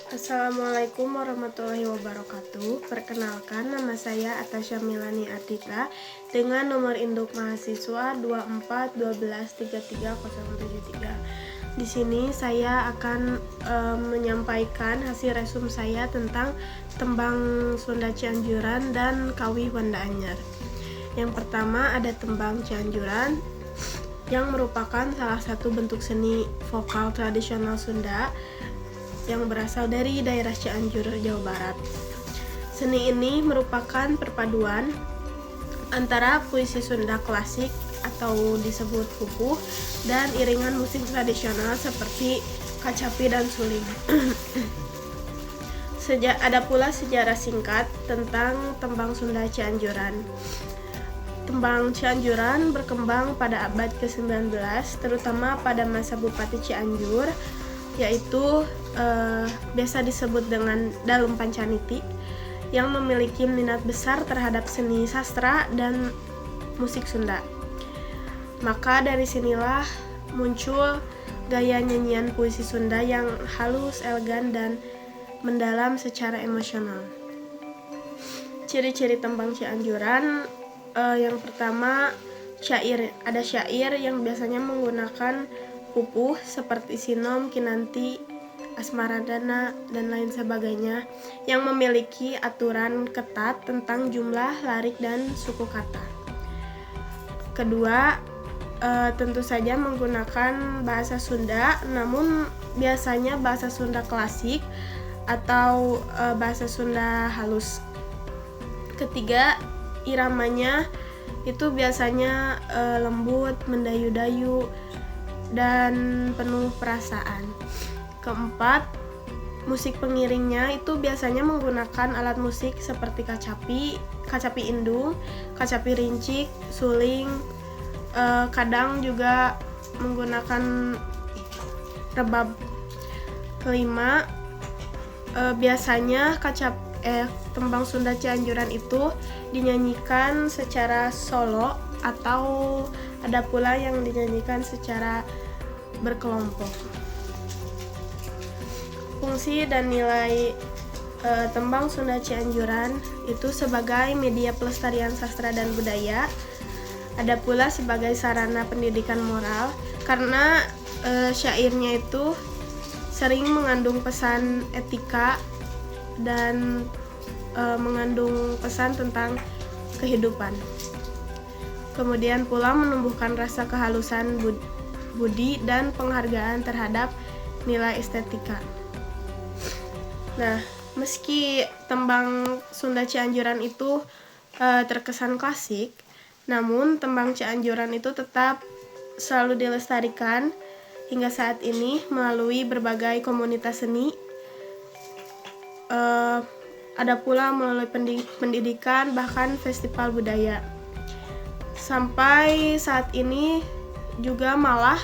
Assalamualaikum warahmatullahi wabarakatuh. Perkenalkan, nama saya Atasya Milani Ardita dengan nomor induk mahasiswa 24123373. Di sini saya akan menyampaikan hasil resum saya tentang tembang Sunda Cianjuran dan Kawi Wanda Anyar. Yang pertama ada tembang Cianjuran yang merupakan salah satu bentuk seni vokal tradisional Sunda yang berasal dari daerah Cianjur, Jawa Barat. Seni ini merupakan perpaduan antara puisi Sunda klasik atau disebut pupuh dan iringan musik tradisional seperti kacapi dan suling. Ada pula sejarah singkat tentang tembang Sunda Cianjuran. Tembang Cianjuran berkembang pada abad ke-19, terutama pada masa Bupati Cianjur, yaitu biasa disebut dengan Dalem Pancaniti, yang memiliki minat besar terhadap seni sastra dan musik Sunda. Maka dari sinilah muncul gaya nyanyian puisi Sunda yang halus, elegan, dan mendalam secara emosional. Ciri-ciri tembang Cianjuran, yang pertama syair. Ada syair yang biasanya menggunakan pupuh seperti sinom, kinanti, asmaradana, dan lain sebagainya yang memiliki aturan ketat tentang jumlah, larik, dan suku kata. Kedua, tentu saja menggunakan bahasa Sunda, namun biasanya bahasa Sunda klasik atau bahasa Sunda halus. Ketiga, iramanya itu biasanya lembut, mendayu-dayu, dan penuh perasaan. Keempat, musik pengiringnya itu biasanya menggunakan alat musik seperti kacapi indung, kacapi rincik, suling, kadang juga menggunakan rebab. Kelima, biasanya tembang Sunda Cianjuran itu dinyanyikan secara solo atau ada pula yang dinyanyikan secara berkelompok. Fungsi dan nilai tembang Sunda Cianjuran itu sebagai media pelestarian sastra dan budaya, ada pula sebagai sarana pendidikan moral karena syairnya itu sering mengandung pesan etika dan mengandung pesan tentang kehidupan. Kemudian pula menumbuhkan rasa kehalusan budi dan penghargaan terhadap nilai estetika. Nah, meski tembang Sunda Cianjuran itu terkesan klasik, namun tembang Cianjuran itu tetap selalu dilestarikan hingga saat ini melalui berbagai komunitas seni. Ada pula melalui pendidikan, bahkan festival budaya. Sampai saat ini juga malah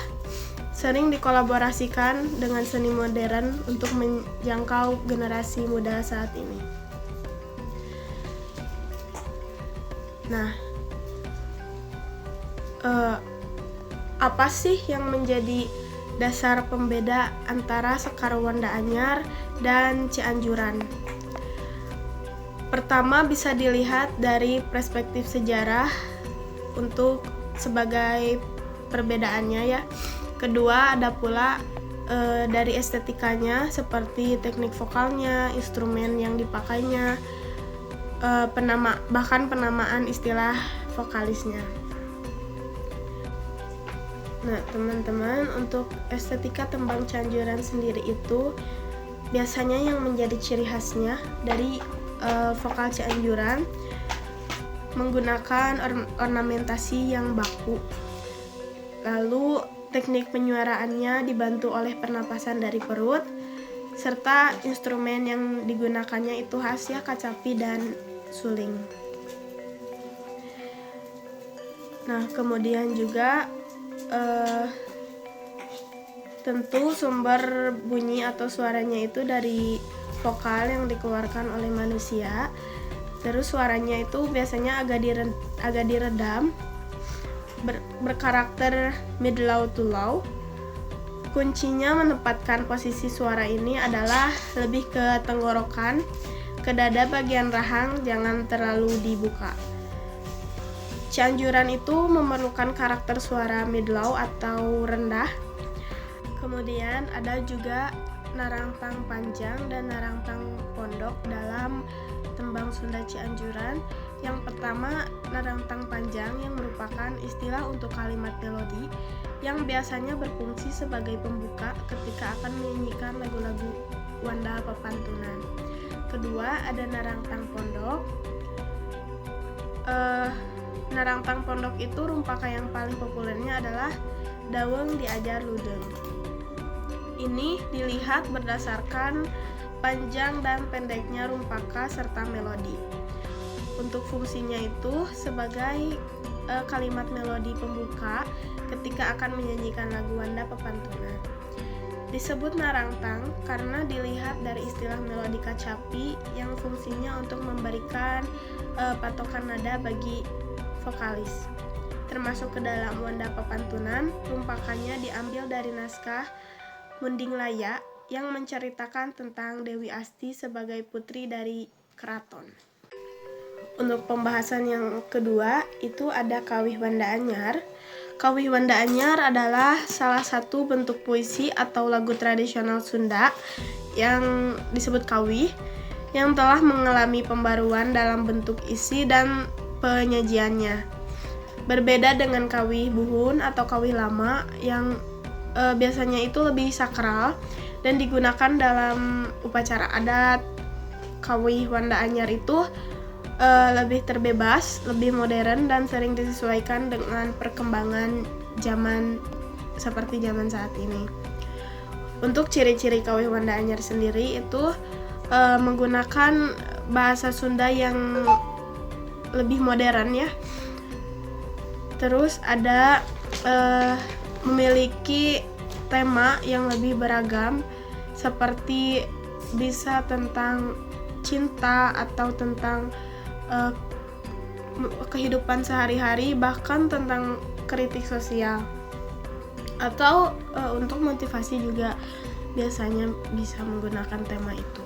sering dikolaborasikan dengan seni modern untuk menjangkau generasi muda saat ini. Nah, apa sih yang menjadi dasar pembeda antara Sekar Wanda Anyar dan Cianjuran? Pertama, bisa dilihat dari perspektif sejarah untuk sebagai perbedaannya ya. Kedua, ada pula dari estetikanya seperti teknik vokalnya, instrumen yang dipakainya, bahkan penamaan istilah vokalisnya. Nah, teman-teman, untuk estetika tembang Cianjuran sendiri itu biasanya yang menjadi ciri khasnya dari vokal Cianjuran menggunakan ornamentasi yang baku. Lalu teknik penyuaraannya dibantu oleh pernapasan dari perut, serta instrumen yang digunakannya itu khas ya, kacapi dan suling. Nah, kemudian juga tentu sumber bunyi atau suaranya itu dari vokal yang dikeluarkan oleh manusia. Terus suaranya itu biasanya agak diredam, berkarakter mid low to low. Kuncinya menempatkan posisi suara ini adalah lebih ke tenggorokan, ke dada bagian rahang jangan terlalu dibuka. Cianjuran itu memerlukan karakter suara mid-low atau rendah. Kemudian ada juga narantang panjang dan narantang pondok dalam tembang Sunda Cianjuran. Yang pertama, narantang panjang yang merupakan istilah untuk kalimat melodi yang biasanya berfungsi sebagai pembuka ketika akan menyanyikan lagu-lagu wanda pepantunan. Kedua, ada narantang pondok. Narantang pondok itu rumpaka yang paling populernya adalah Daweng Diajar Ludeng. Ini dilihat berdasarkan panjang dan pendeknya rumpaka serta melodi. Untuk fungsinya itu sebagai kalimat melodi pembuka ketika akan menyanyikan lagu wanda pepantunan. Disebut narantang karena dilihat dari istilah melodi kacapi yang fungsinya untuk memberikan patokan nada bagi vokalis. Termasuk ke dalam wanda pepantunan, rumpakannya diambil dari naskah Munding Laya yang menceritakan tentang Dewi Asti sebagai putri dari keraton. Untuk pembahasan yang kedua itu ada Kawih Wanda Anyar. Kawih Wanda Anyar adalah salah satu bentuk puisi atau lagu tradisional Sunda yang disebut kawih yang telah mengalami pembaruan dalam bentuk isi dan penyajiannya. Berbeda dengan kawih buhun atau kawih lama yang biasanya itu lebih sakral dan digunakan dalam upacara adat. Kawih Wanda Anyar itu lebih terbebas, lebih modern dan sering disesuaikan dengan perkembangan zaman seperti zaman saat ini. Untuk ciri-ciri Kawih Wanda Anyar sendiri itu menggunakan bahasa Sunda yang lebih modern ya. Terus ada memiliki tema yang lebih beragam seperti bisa tentang cinta atau tentang kehidupan sehari-hari, bahkan tentang kritik sosial atau untuk motivasi juga biasanya bisa menggunakan tema itu.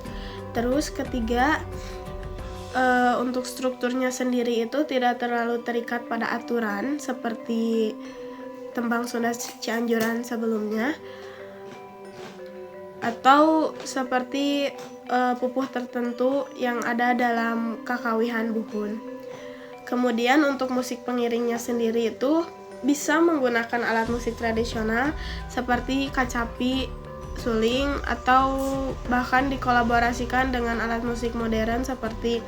Terus ketiga, untuk strukturnya sendiri itu tidak terlalu terikat pada aturan seperti tembang Sunda Cianjuran sebelumnya atau seperti pupuh tertentu yang ada dalam kakawihan buhun. Kemudian untuk musik pengiringnya sendiri itu bisa menggunakan alat musik tradisional seperti kacapi, suling, atau bahkan dikolaborasikan dengan alat musik modern seperti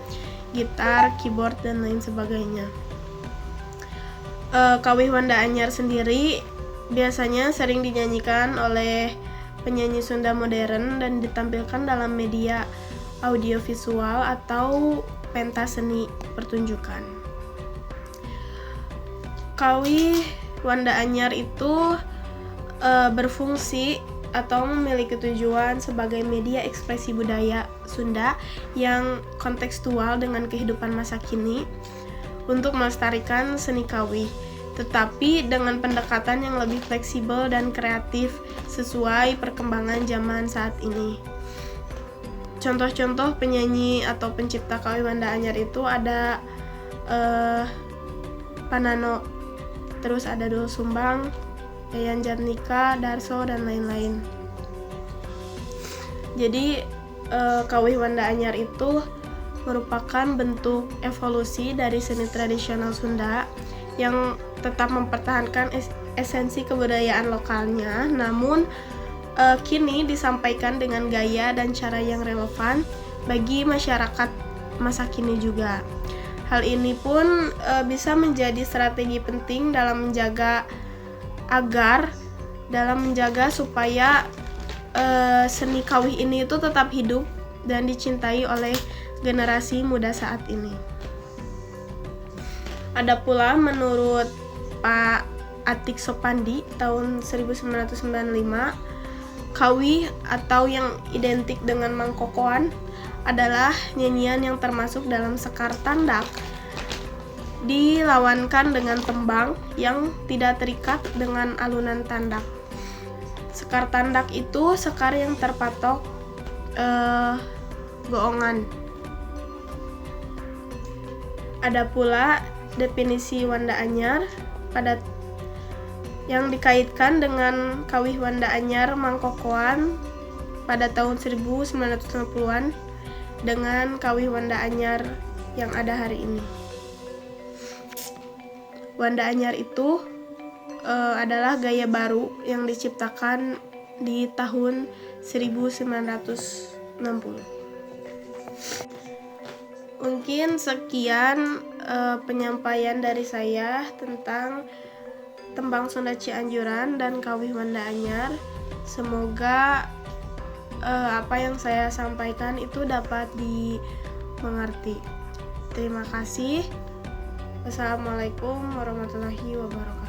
gitar, keyboard, dan lain sebagainya. Kawih Wanda Anyar sendiri biasanya sering dinyanyikan oleh penyanyi Sunda modern dan ditampilkan dalam media audiovisual atau pentas seni pertunjukan. Kawih Wanda Anyar itu berfungsi atau memiliki tujuan sebagai media ekspresi budaya Sunda yang kontekstual dengan kehidupan masa kini untuk melestarikan seni kawih, tetapi dengan pendekatan yang lebih fleksibel dan kreatif sesuai perkembangan zaman saat ini. Contoh-contoh penyanyi atau pencipta Kawih Wanda Anyar itu ada Panano, terus ada Doel Sumbang, Yayan Jatnika, Darso, dan lain-lain. Jadi Kawih Wanda Anyar itu merupakan bentuk evolusi dari seni tradisional Sunda yang tetap mempertahankan esensi kebudayaan lokalnya, namun kini disampaikan dengan gaya dan cara yang relevan bagi masyarakat masa kini juga. Hal ini pun bisa menjadi strategi penting dalam menjaga supaya seni kawih ini itu tetap hidup dan dicintai oleh generasi muda saat ini. Ada pula menurut Pak Atik Sopandi tahun 1995, kawih atau yang identik dengan mangkokoan adalah nyanyian yang termasuk dalam sekar tandak dilawankan dengan tembang yang tidak terikat dengan alunan tandak. Sekar tandak itu sekar yang terpatok goongan. Ada pula definisi Wanda Anyar pada yang dikaitkan dengan kawih Wanda Anyar Mangkokoan pada tahun 1960-an dengan kawih Wanda Anyar yang ada hari ini. Wanda Anyar itu adalah gaya baru yang diciptakan di tahun 1960. Mungkin sekian penyampaian dari saya tentang tembang Sunda Cianjuran dan kawih Wanda Anyar. Semoga apa yang saya sampaikan itu dapat dimengerti. Terima kasih. Wassalamualaikum warahmatullahi wabarakatuh.